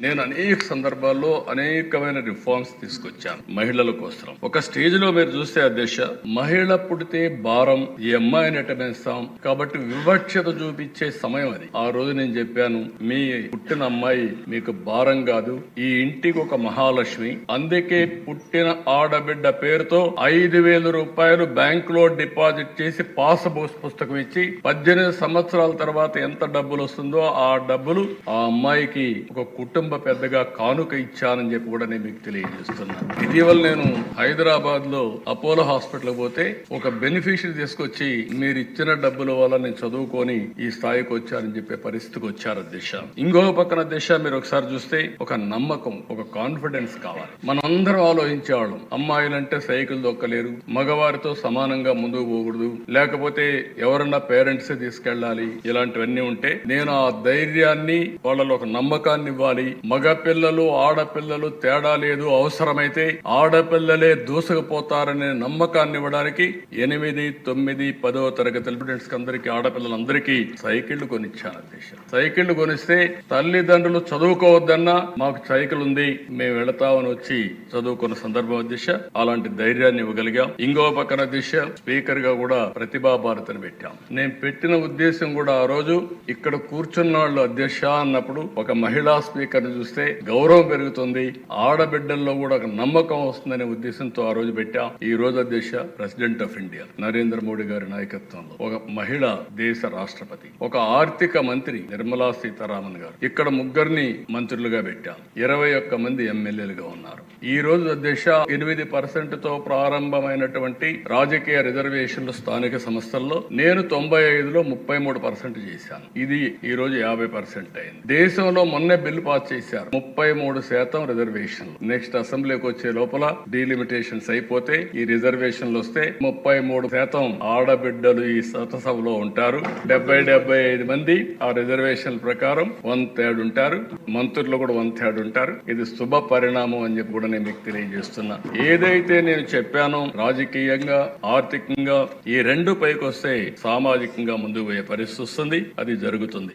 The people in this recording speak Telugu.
నేను అనేక సందర్భాల్లో అనేకమైన రిఫార్మ్స్ తీసుకొచ్చాను మహిళల కోసం. ఒక స్టేజ్ లో మీరు చూస్తే అధ్యక్ష, మహిళ పుడితే భారం, ఈ అమ్మాయిని ఎట్టమేస్తాం కాబట్టి వివక్షత చూపించే సమయం అది. ఆ రోజు నేను చెప్పాను, మీ పుట్టిన అమ్మాయి మీకు భారం కాదు, ఈ ఇంటికి ఒక మహాలక్ష్మి. అందుకే పుట్టిన ఆడబిడ్డ పేరుతో 5,000 రూపాయలు బ్యాంక్ లో డిపాజిట్ చేసి పాస్ పుస్తకం ఇచ్చి 18 సంవత్సరాల తర్వాత ఎంత డబ్బులు వస్తుందో ఆ డబ్బులు ఆ అమ్మాయికి ఒక కుటుంబ పెద్దగా కానుక ఇచ్చానని చెప్పి కూడా నేను మీకు తెలియజేస్తున్నాను. ఇటీవల నేను హైదరాబాద్ లో అపోలో హాస్పిటల్ పోతే ఒక బెనిఫిషియరీ తీసుకొచ్చి, మీరు ఇచ్చిన డబ్బుల వల్ల నేను చదువుకొని ఈ స్థాయికి వచ్చానని చెప్పే పరిస్థితికి వచ్చారు అధ్యక్ష. ఇంకో పక్కన అధ్యక్ష, మీరు ఒకసారి చూస్తే ఒక నమ్మకం, ఒక కాన్ఫిడెన్స్ కావాలి. మనం అందరం ఆలోచించేవాళ్ళం, అమ్మాయిలంటే సైకిల్ దొక్కలేరు, మగవారితో సమానంగా ముందుకు పోకూడదు, లేకపోతే ఎవరన్నా పేరెంట్స్ తీసుకెళ్ళాలి, ఇలాంటివన్నీ ఉంటే నేను ఆ ధైర్యాన్ని, వాళ్ళలో ఒక నమ్మకాన్ని ఇవ్వాలి. మగ పిల్లలు ఆడపిల్లలు తేడా లేదు, అవసరమైతే ఆడపిల్లలే దూసుకుపోతారనే నమ్మకాన్ని ఇవ్వడానికి 8, 9, 10వ తరగతి స్టూడెంట్స్ అందరికీ, ఆడపిల్లలందరికీ సైకిళ్లు కొనిచ్చాను అధ్యక్ష. సైకిళ్లు కొనిస్తే తల్లిదండ్రులు చదువుకోవద్దన్నా మాకు సైకిల్ ఉంది, మేము వెళతామని వచ్చి చదువుకున్న సందర్భం అధ్యక్ష. అలాంటి ధైర్యాన్ని ఇవ్వగలిగాం. ఇంకో పక్కన అధ్యక్ష, స్పీకర్ గా కూడా ప్రతిభా భారతిని పెట్టాం. నేను పెట్టిన ఉద్దేశం కూడా ఆ రోజు ఇక్కడ కూర్చున్న వాళ్ళు అధ్యక్ష అన్నప్పుడు ఒక మహిళా స్పీకర్ చూస్తే గౌరవం పెరుగుతుంది, ఆడబిడ్డల్లో కూడా ఒక నమ్మకం వస్తుందనే ఉద్దేశంతో ఆ రోజు పెట్టాం. ఈ రోజు అధ్యక్ష, president of India Narendra Modi గారి నాయకత్వంలో ఒక మహిళ దేశ రాష్ట్రపతి, ఒక ఆర్థిక మంత్రి నిర్మలా సీతారామన్ గారు, ఇక్కడ 3 మంత్రులుగా పెట్టాం. 21 మంది ఎమ్మెల్యేలుగా ఉన్నారు. ఈ రోజు అధ్యక్ష, 8% తో ప్రారంభమైనటువంటి రాజకీయ రిజర్వేషన్లు స్థానిక సంస్థల్లో నేను 95లో 33% చేశాను. ఇది ఈ రోజు 50% అయింది. దేశంలో మొన్నే బిల్లు పాస్ చేశారు, 33% రిజర్వేషన్. నెక్స్ట్ అసెంబ్లీకి వచ్చే లోపల డీలిమిటేషన్స్ అయిపోతే ఈ రిజర్వేషన్లు వస్తే 33% ఆడబిడ్డలు ఈ సభలో ఉంటారు. 70-75 మంది ఆ రిజర్వేషన్ ప్రకారం 1/3 ఉంటారు. మంత్రులు కూడా 1/3 ఉంటారు. ఇది శుభ పరిణామం అని చెప్పి కూడా నేను మీకు తెలియజేస్తున్నా. ఏదైతే నేను చెప్పానో రాజకీయంగా, ఆర్థికంగా ఈ 2 పైకి వస్తే సామాజికంగా ముందుకు పోయే పరిస్థితి వస్తుంది. అది జరుగుతుంది.